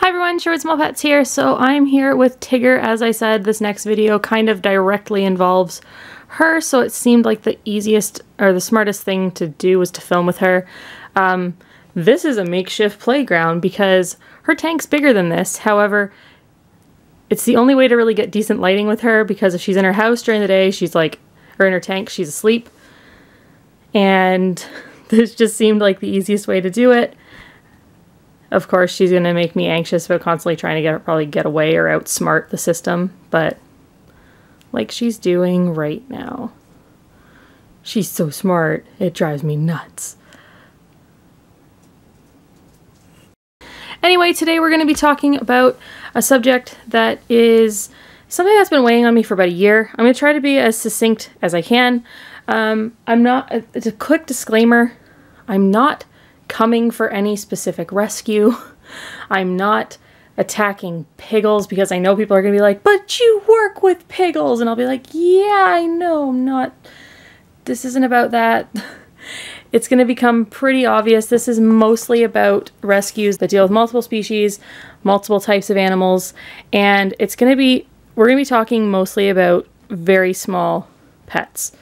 Hi everyone, Sherwood Small Pets here. So I'm here with Tigger. As I said, this next video kind of directly involves her, so it seemed like the easiest or the smartest thing to do was to film with her. This is a makeshift playground because her tank's bigger than this. However, it's the only way to really get decent lighting with her because if she's in her house during the day, she's like, or in her tank, she's asleep. And this just seemed like the easiest way to do it. Of course, she's going to make me anxious about constantly trying to probably get away or outsmart the system, but like she's doing right now. She's so smart, it drives me nuts. Anyway, today we're going to be talking about a subject that is something that's been weighing on me for about a year. I'm going to try to be as succinct as I can. It's a quick disclaimer. I'm not coming for any specific rescue. I'm not attacking Piggles because I know people are going to be like, but you work with Piggles. And I'll be like, yeah, I know, this isn't about that. It's going to become pretty obvious. This is mostly about rescues that deal with multiple species, multiple types of animals, and we're going to be talking mostly about very small pets,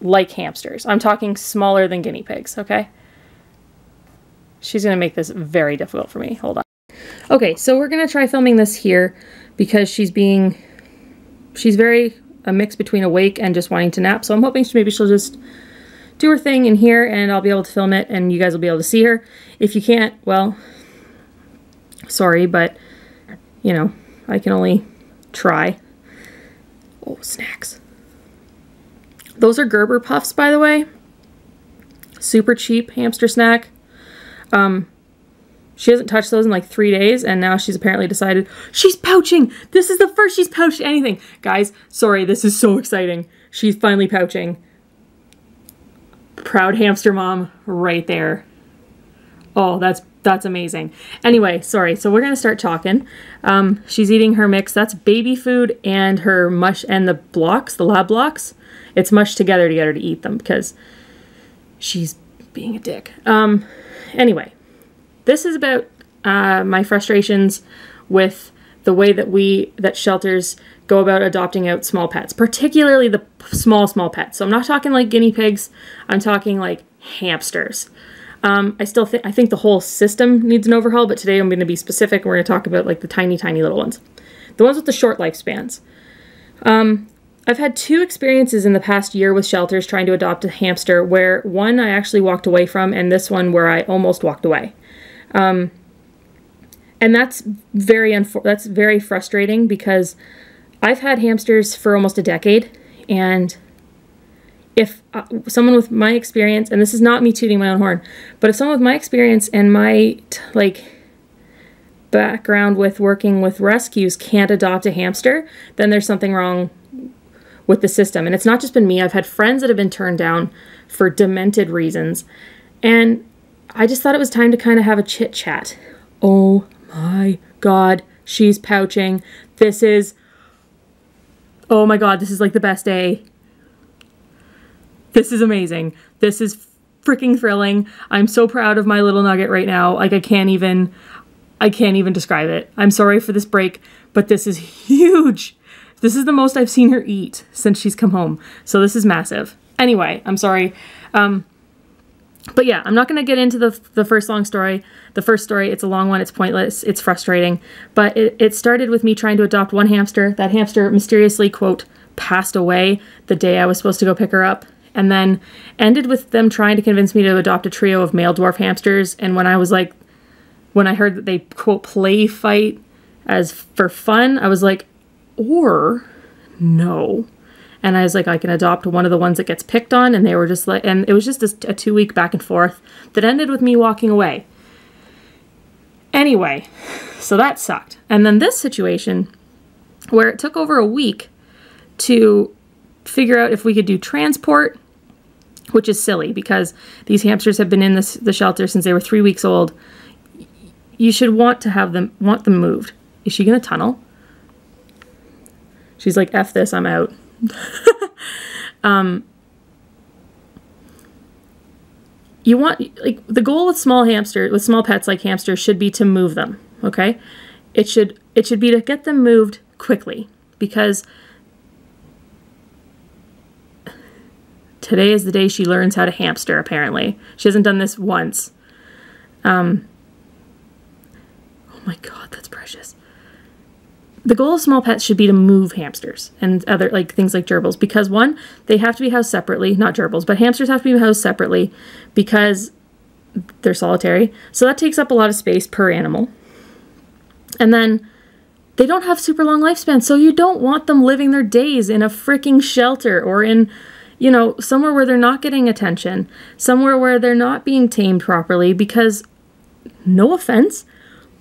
like hamsters. I'm talking smaller than guinea pigs, okay? She's going to make this very difficult for me. Hold on. Okay, so we're going to try filming this here because she's very a mix between awake and just wanting to nap. So I'm hoping maybe she'll just do her thing in here and I'll be able to film it and you guys will be able to see her. If you can't, well, sorry, but you know, I can only try. Oh, snacks. Those are Gerber Puffs, by the way. Super cheap hamster snack. She hasn't touched those in like 3 days, and now she's apparently decided she's pouching. This is the first she's pouched anything. Guys, sorry, this is so exciting. She's finally pouching. Proud hamster mom right there. Oh, that's amazing. Anyway, sorry. So we're going to start talking. She's eating her mix. That's baby food and her mush and the blocks, the lab blocks. It's mushed together to get her to eat them because she's being a dick. Anyway, this is about my frustrations with the way that shelters go about adopting out small pets, particularly the small pets. So I'm not talking like guinea pigs. I'm talking like hamsters. I think the whole system needs an overhaul, but today I'm going to be specific. We're going to talk about like the tiny little ones, the ones with the short lifespans. I've had 2 experiences in the past year with shelters trying to adopt a hamster, where one I actually walked away from, and this one where I almost walked away. And that's very frustrating because I've had hamsters for almost a decade, and if someone with my experience, and this is not me tooting my own horn, but if someone with my experience and my background with working with rescues can't adopt a hamster, then there's something wrong with the system. And it's not just been me. I've had friends that have been turned down for demented reasons. And I just thought it was time to kind of have a chit chat. Oh my God, she's pouching. Oh my God, this is like the best day. This is amazing. This is freaking thrilling. I'm so proud of my little nugget right now. Like I can't even describe it. I'm sorry for this break, but this is huge. This is the most I've seen her eat since she's come home. So this is massive. Anyway, I'm sorry. But yeah, I'm not going to get into the first long story. The first story, it's a long one. It's pointless. It's frustrating. But it started with me trying to adopt one hamster. That hamster mysteriously, quote, passed away the day I was supposed to go pick her up. And then ended with them trying to convince me to adopt a trio of male dwarf hamsters. And when I heard that they, quote, play fight as for fun, I was like, or no. And I was like, I can adopt one of the ones that gets picked on. And they were just like, and it was just a 2-week back and forth that ended with me walking away. Anyway, so that sucked. And then this situation where it took over a week to figure out if we could do transport, which is silly because these hamsters have been in the shelter since they were 3 weeks old. You should want them moved. Is she going to tunnel? She's like, F this, I'm out. You want, like, the goal with small pets like hamsters should be to move them. okay? It should be to get them moved quickly, because today is the day she learns how to hamster, apparently. She hasn't done this once. Oh my God, that's precious. The goal of small pets should be to move hamsters and other things like gerbils, because one, they have to be housed separately, not gerbils, but hamsters have to be housed separately because they're solitary. So that takes up a lot of space per animal. And then they don't have super long lifespans, so you don't want them living their days in a freaking shelter or in, you know, somewhere where they're not getting attention, somewhere where they're not being tamed properly, because no offense,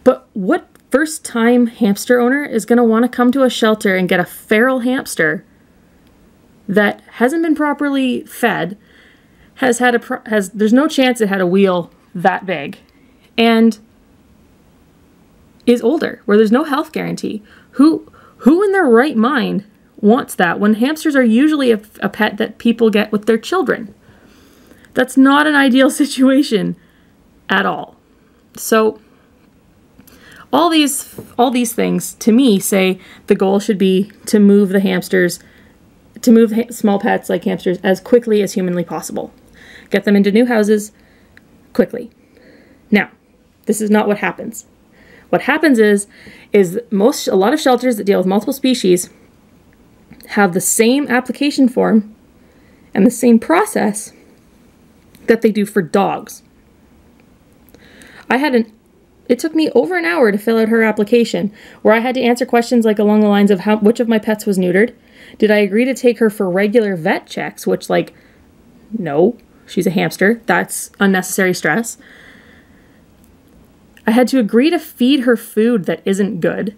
but what first-time hamster owner is going to want to come to a shelter and get a feral hamster that hasn't been properly fed, there's no chance it had a wheel that big, and is older, where there's no health guarantee? Who in their right mind wants that when hamsters are usually a pet that people get with their children? That's not an ideal situation at all. So all these things to me say the goal should be to move the hamsters, to move small pets like hamsters as quickly as humanly possible. Get them into new houses quickly. Now, this is not what happens. What happens is a lot of shelters that deal with multiple species have the same application form and the same process that they do for dogs. It took me over an hour to fill out her application, where I had to answer questions like along the lines of which of my pets was neutered. Did I agree to take her for regular vet checks? Which, no, she's a hamster. That's unnecessary stress. I had to agree to feed her food that isn't good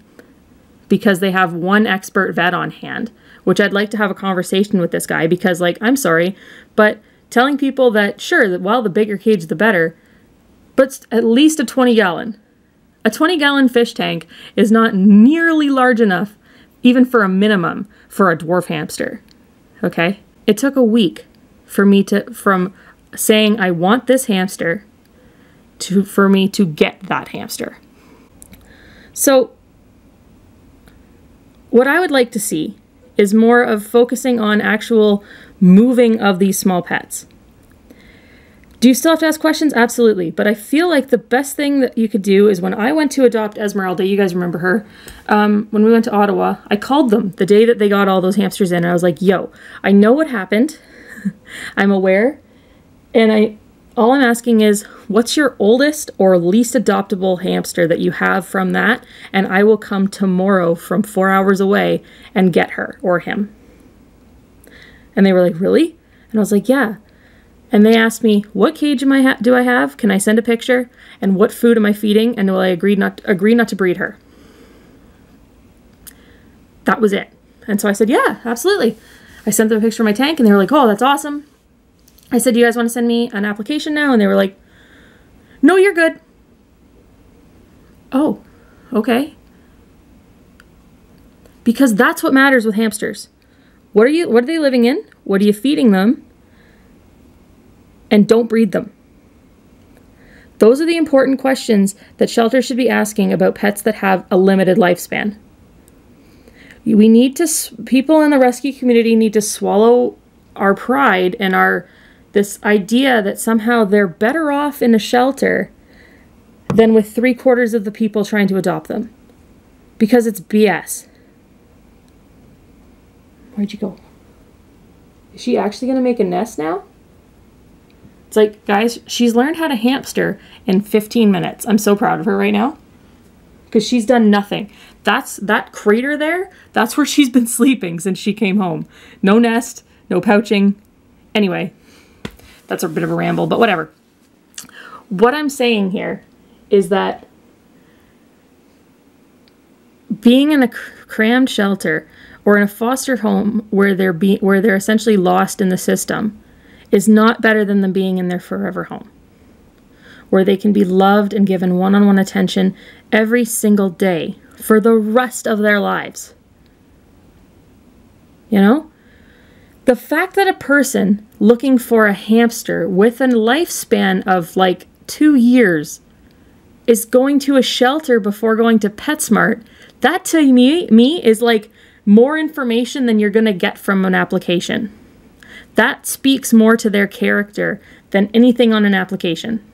because they have one expert vet on hand, which I'd like to have a conversation with this guy, because, I'm sorry, but telling people that, sure, the bigger cage, the better, but at least a 20-gallon. A 20-gallon fish tank is not nearly large enough, even for a minimum, for a dwarf hamster. Okay? It took a week for me from saying I want this hamster for me to get that hamster. So what I would like to see is more of focusing on actual moving of these small pets. Do you still have to ask questions? Absolutely. But I feel like the best thing that you could do is when I went to adopt Esmeralda, you guys remember her, when we went to Ottawa, I called them the day that they got all those hamsters in, and I was like, yo, I know what happened. I'm aware. And all I'm asking is, what's your oldest or least adoptable hamster that you have from that? And I will come tomorrow from 4 hours away and get her or him. And they were like, really? And I was like, yeah. And they asked me, what cage do I have? Can I send a picture? And what food am I feeding? And will I agree not to breed her? That was it. And so I said, yeah, absolutely. I sent them a picture of my tank, and they were like, oh, that's awesome. I said, do you guys want to send me an application now? And they were like, no, you're good. Oh, okay. Because that's what matters with hamsters. What are they living in? What are you feeding them? And don't breed them. Those are the important questions that shelters should be asking about pets that have a limited lifespan. People in the rescue community need to swallow our pride and this idea that somehow they're better off in a shelter than with 3/4 of the people trying to adopt them. Because it's BS. Where'd you go? Is she actually going to make a nest now? It's like, guys, she's learned how to hamster in 15 minutes. I'm so proud of her right now. Because she's done nothing. That crater there, that's where she's been sleeping since she came home. No nest, no pouching. Anyway, that's a bit of a ramble, but whatever. What I'm saying here is that being in a crammed shelter or in a foster home where they're essentially lost in the system is not better than them being in their forever home, where they can be loved and given one-on-one attention every single day for the rest of their lives. You know? The fact that a person looking for a hamster with a lifespan of 2 years is going to a shelter before going to PetSmart, that to me is like more information than you're going to get from an application. That speaks more to their character than anything on an application.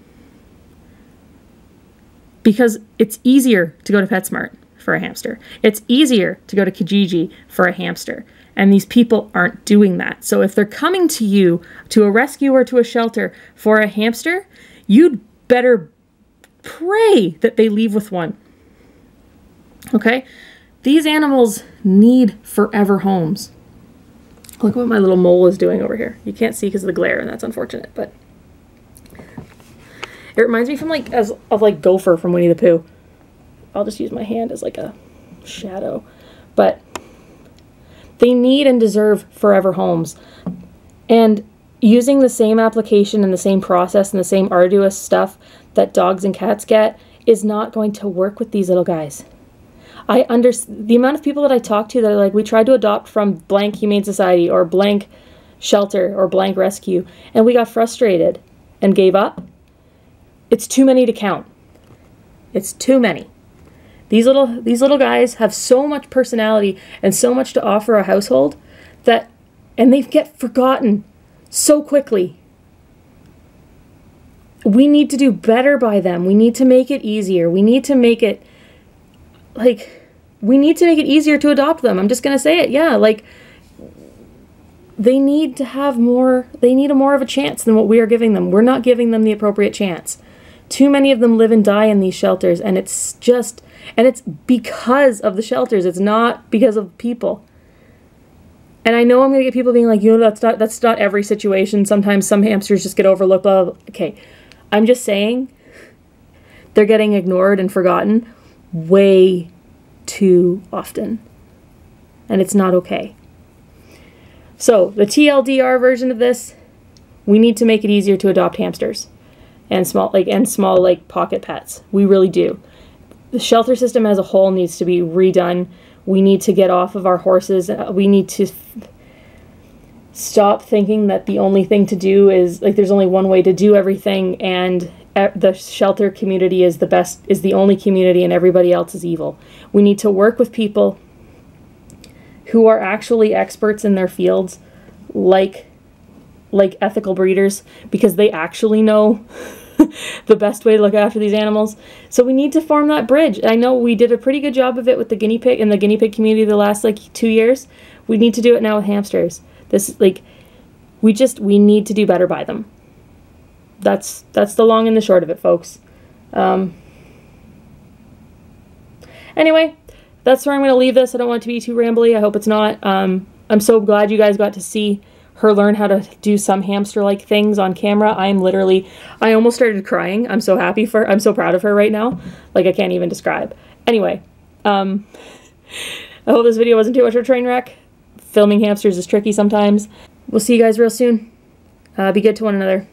Because it's easier to go to PetSmart for a hamster. It's easier to go to Kijiji for a hamster. And these people aren't doing that. So if they're coming to you, to a rescue or to a shelter for a hamster, you'd better pray that they leave with one. Okay? These animals need forever homes. Look what my little mole is doing over here. You can't see because of the glare, and that's unfortunate, but it reminds me of Gopher from Winnie the Pooh. I'll just use my hand as like a shadow. But they need and deserve forever homes. And using the same application and the same process and the same arduous stuff that dogs and cats get is not going to work with these little guys. The amount of people that I talk to that are like, we tried to adopt from blank Humane Society or blank shelter or blank rescue, and we got frustrated and gave up. It's too many to count. It's too many. These little guys have so much personality and so much to offer a household and they get forgotten so quickly. We need to do better by them. We need to make it easier. We need to make it easier to adopt them. I'm just going to say it. Yeah, they need to have more, they need more of a chance than what we are giving them. We're not giving them the appropriate chance. Too many of them live and die in these shelters, and it's because of the shelters. It's not because of people. And I know I'm going to get people being like, that's not every situation. Sometimes some hamsters just get overlooked. Blah, blah, blah. Okay, I'm just saying they're getting ignored and forgotten way too often. And it's not okay. So the TLDR version of this, we need to make it easier to adopt hamsters and small pocket pets. We really do. The shelter system as a whole needs to be redone. We need to get off of our horses. We need to stop thinking that the only thing to do is, there's only one way to do everything, and the shelter community is the only community and everybody else is evil. We need to work with people who are actually experts in their fields, like ethical breeders, because they actually know the best way to look after these animals. So we need to form that bridge. I know we did a pretty good job of it with the guinea pig in the guinea pig community the last 2 years. We need to do it now with hamsters. We need to do better by them. That's the long and the short of it, folks. Anyway, that's where I'm going to leave this. I don't want it to be too rambly. I hope it's not. I'm so glad you guys got to see her learn how to do some hamster-like things on camera. I almost started crying. I'm so proud of her right now. I can't even describe. Anyway, I hope this video wasn't too much of a train wreck. Filming hamsters is tricky sometimes. We'll see you guys real soon. Be good to one another.